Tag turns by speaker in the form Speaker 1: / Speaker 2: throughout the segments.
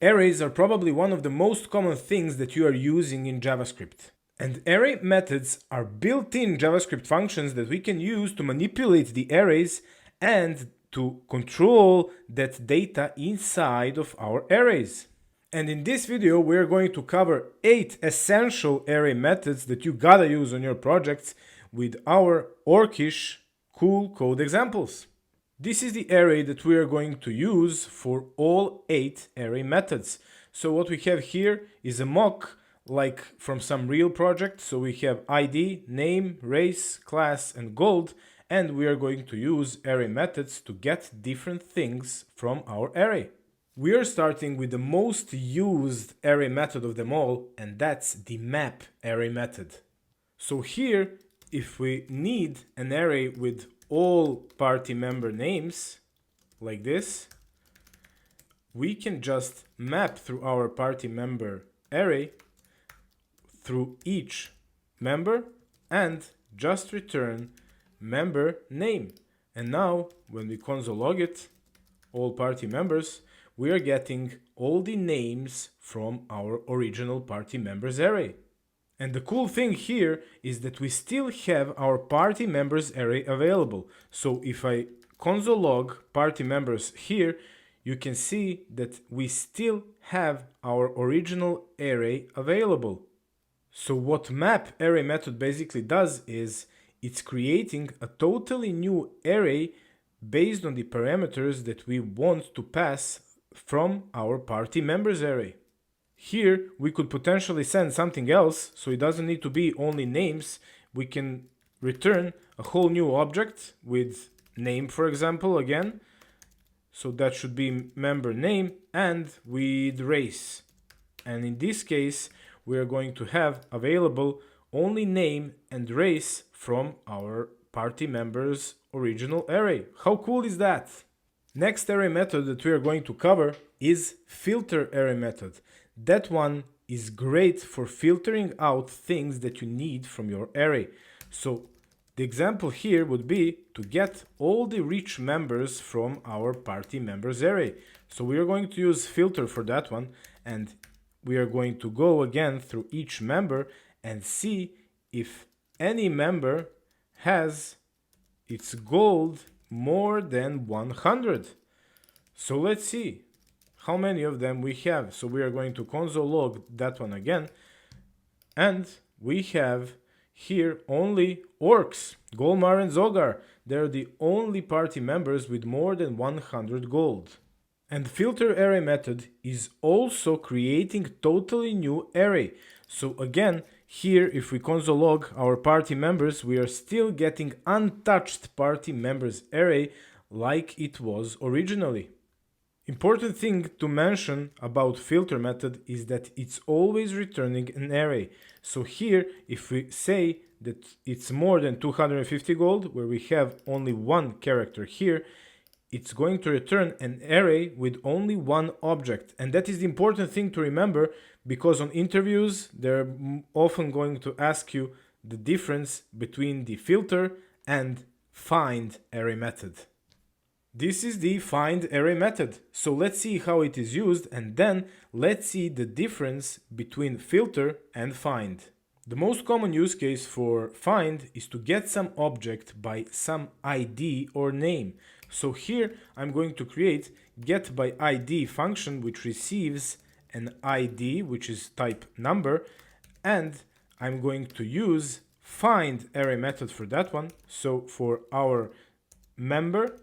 Speaker 1: Arrays are probably one of the most common things that you are using in JavaScript. And array methods are built-in JavaScript functions that we can use to manipulate the arrays and to control that data inside of our arrays. And in this video, we're going to cover 8 essential array methods that you gotta use on your projects with our Orcish cool code examples. This is the array that we are going to use for all 8 array methods. So what we have here is a mock like from some real project. So we have ID, name, race, class, and gold, and we are going to use array methods to get different things from our array. We are starting with the most used array method of them all, and that's the map array method. So here, if we need an array with all party member names, like this, we can just map through our party member array through each member and just return member name. And now, when we console log it, all party members, we are getting all the names from our original party members array. And the cool thing here is that we still have our party members array available. So if I console log party members here, you can see that we still have our original array available. So what map array method basically does is it's creating a totally new array based on the parameters that we want to pass from our party members array. Here we could potentially send something else, so it doesn't need to be only names. We can return a whole new object with name, for example, again. So that should be member name and with race. And in this case, we are going to have available only name and race from our party members original array. How cool is that? Next array method that we are going to cover is filter array method. That one is great for filtering out things that you need from your array. So the example here would be to get all the rich members from our party members array. So we are going to use filter for that one, and we are going to go again through each member and see if any member has its gold more than 100. So let's see how many of them we have. So we are going to console log that one again, and we have here only orcs, Golmar and Zogar. They're the only party members with more than 100 gold. And filter array method is also creating totally new array. So again, here if we console log our party members, we are still getting untouched party members array like it was originally. Important thing to mention about filter method is that it's always returning an array. So here, if we say that it's more than 250 gold, where we have only one character here, it's going to return an array with only one object. And that is the important thing to remember, because on interviews, they're often going to ask you the difference between the filter and find array method. This is the find array method. So let's see how it is used, and then let's see the difference between filter and find. The most common use case for find is to get some object by some ID or name. So here I'm going to create get by ID function, which receives an ID, which is type number, and I'm going to use find array method for that one. So for our member,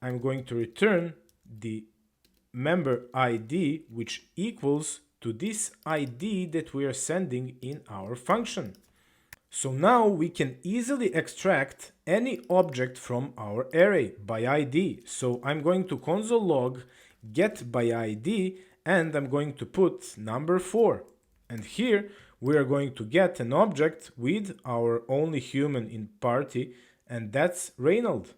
Speaker 1: I'm going to return the member ID, which equals to this ID that we are sending in our function. So now we can easily extract any object from our array by ID. So I'm going to console log get by ID, and I'm going to put number 4. And here we are going to get an object with our only human in party, and that's Reynold.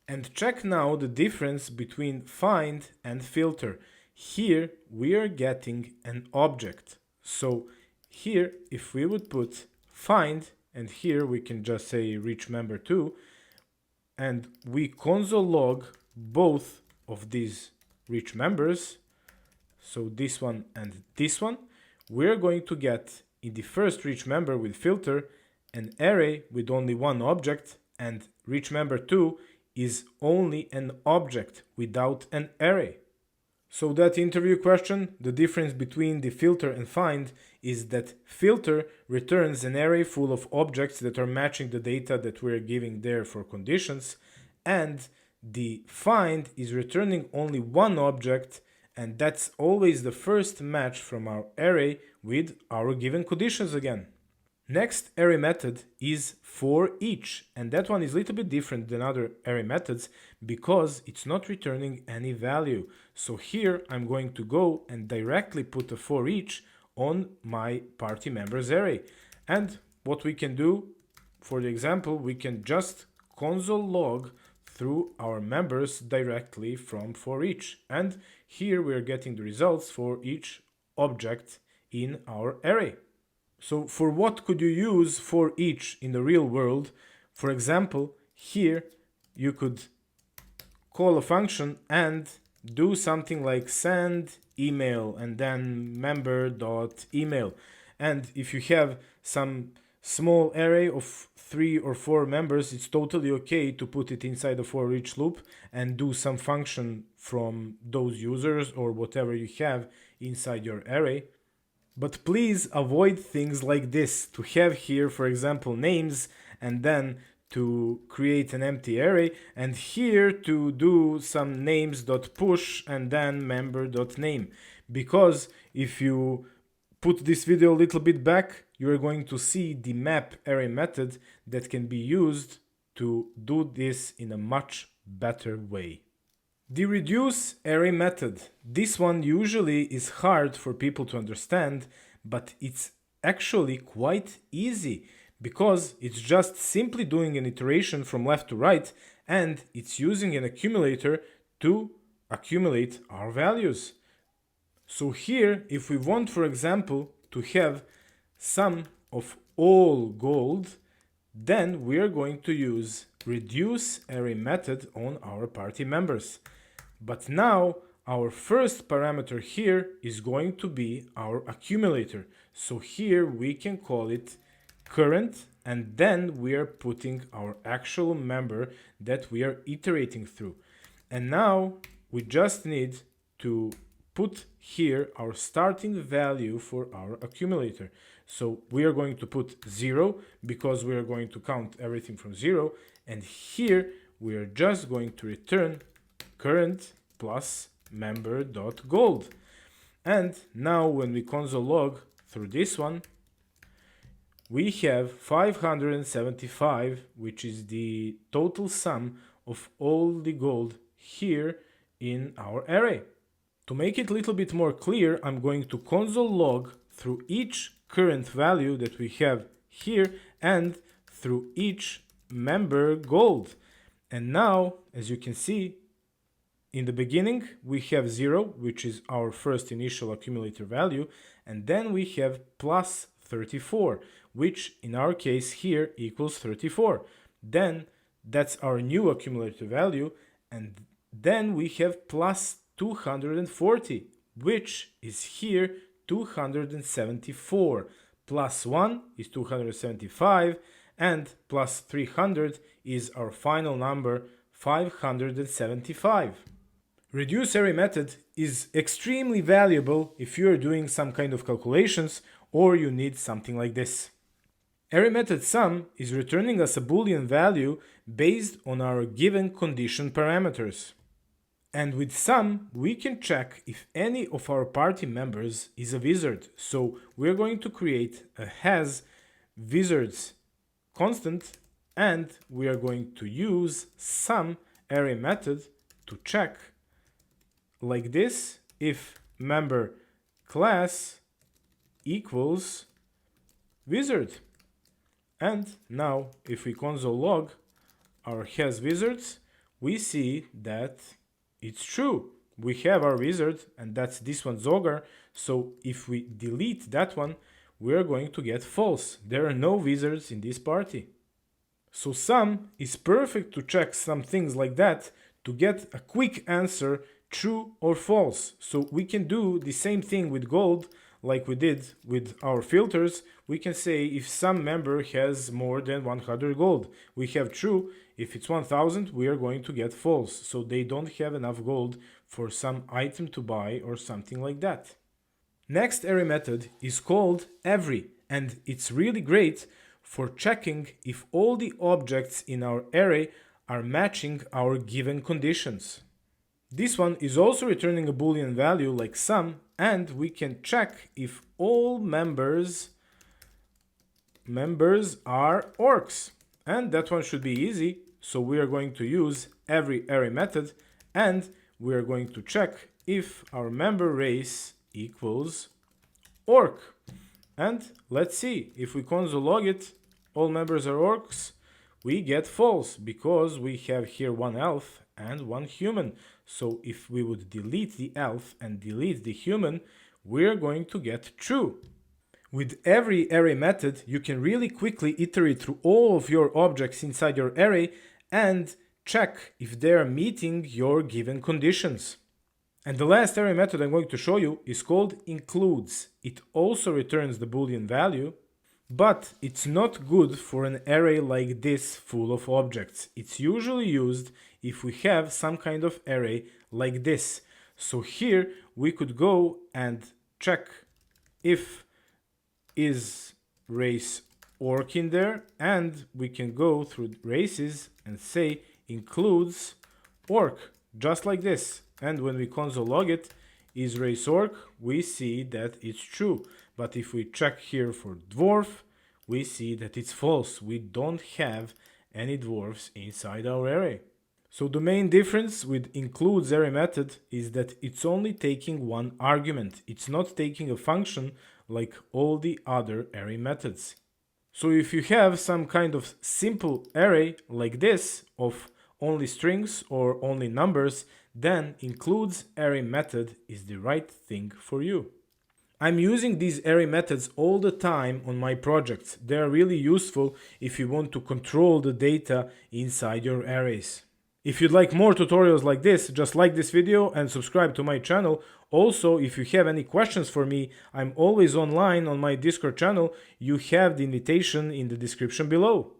Speaker 1: And check now the difference between find and filter. Here we are getting an object. So here if we would put find, and here we can just say reach member 2, and we console log both of these reach members. so this one and this one, we're going to get in the first rich member with filter an array with only one object, and rich member 2 is only an object without an array. So that interview question, the difference between the filter and find is that filter returns an array full of objects that are matching the data that we're giving there for conditions, and the find is returning only one object, and that's always the first match from our array with our given conditions again. Next array method is Foreach, and that one is a little bit different than other array methods because it's not returning any value. So here I'm going to go and directly put a Foreach on my party members array. And what we can do, for the example, we can just console log through our members directly from Foreach. And here we're getting the results for each object in our array. So for what could you use Foreach in the real world? For example, here you could call a function and do something like send email and then member.email. And if you have some small array of 3 or 4 members, it's totally okay to put it inside a for each loop and do some function from those users or whatever you have inside your array. But please avoid things like this, to have here, for example, names and then to create an empty array, and here to do some names.push and then member.name. Because if you put this video a little bit back, you are going to see the map array method that can be used to do this in a much better way. The reduce array method. This one usually is hard for people to understand, but it's actually quite easy because it's just simply doing an iteration from left to right, and it's using an accumulator to accumulate our values. So here, if we want, for example, to have sum of all gold, then we are going to use reduce array method on our party members. But now our first parameter here is going to be our accumulator. So here we can call it current, and then we are putting our actual member that we are iterating through. And now we just need to put here our starting value for our accumulator. So we are going to put 0 because we are going to count everything from 0. And here we are just going to return current plus member.gold. And now when we console log through this one, we have 575, which is the total sum of all the gold here in our array. To make it a little bit more clear, I'm going to console log through each current value that we have here and through each member gold. And now, as you can see, in the beginning, we have 0, which is our first initial accumulator value, and then we have plus 34, which in our case here equals 34. Then that's our new accumulator value, and then we have plus 240, which is here 274. Plus 1 is 275, and plus 300 is our final number, 575. Reduce array method is extremely valuable if you are doing some kind of calculations or you need something like this. Array method sum is returning us a Boolean value based on our given condition parameters. And with sum, we can check if any of our party members is a wizard. So we're going to create a has wizards constant, and we are going to use sum array method to check like this if member class equals wizard. And now if we console log our has wizards, we see that it's true. We have our wizard, and that's this one Zogar. So if we delete that one, we're going to get false. There are no wizards in this party. So sum is perfect to check some things like that, to get a quick answer true or false. So we can do the same thing with gold like we did with our filters. We can say if some member has more than 100 gold, we have true. If it's 1000, we are going to get false. So they don't have enough gold for some item to buy or something like that. Next array method is called every, and it's really great for checking if all the objects in our array are matching our given conditions. This one is also returning a boolean value like sum, and we can check if all members are orcs. And that one should be easy, so we are going to use every array method, and we are going to check if our member race equals orc. And let's see, if we console log it, all members are orcs, we get false because we have here one elf and one human. So if we would delete the elf and delete the human, we're going to get true. With every array method, you can really quickly iterate through all of your objects inside your array and check if they are meeting your given conditions. And the last array method I'm going to show you is called includes. It also returns the boolean value, but it's not good for an array like this full of objects. It's usually used if we have some kind of array like this. So here we could go and check if is race orc in there, and we can go through races and say includes orc, just like this. And when we console log it, is race orc, we see that it's true. But if we check here for dwarf, we see that it's false. We don't have any dwarfs inside our array. So the main difference with includes array method is that it's only taking one argument. It's not taking a function like all the other array methods. So if you have some kind of simple array like this of only strings or only numbers, then includes array method is the right thing for you. I'm using these array methods all the time on my projects. They are really useful if you want to control the data inside your arrays. If you'd like more tutorials like this, just like this video and subscribe to my channel. Also, if you have any questions for me, I'm always online on my Discord channel. You have the invitation in the description below.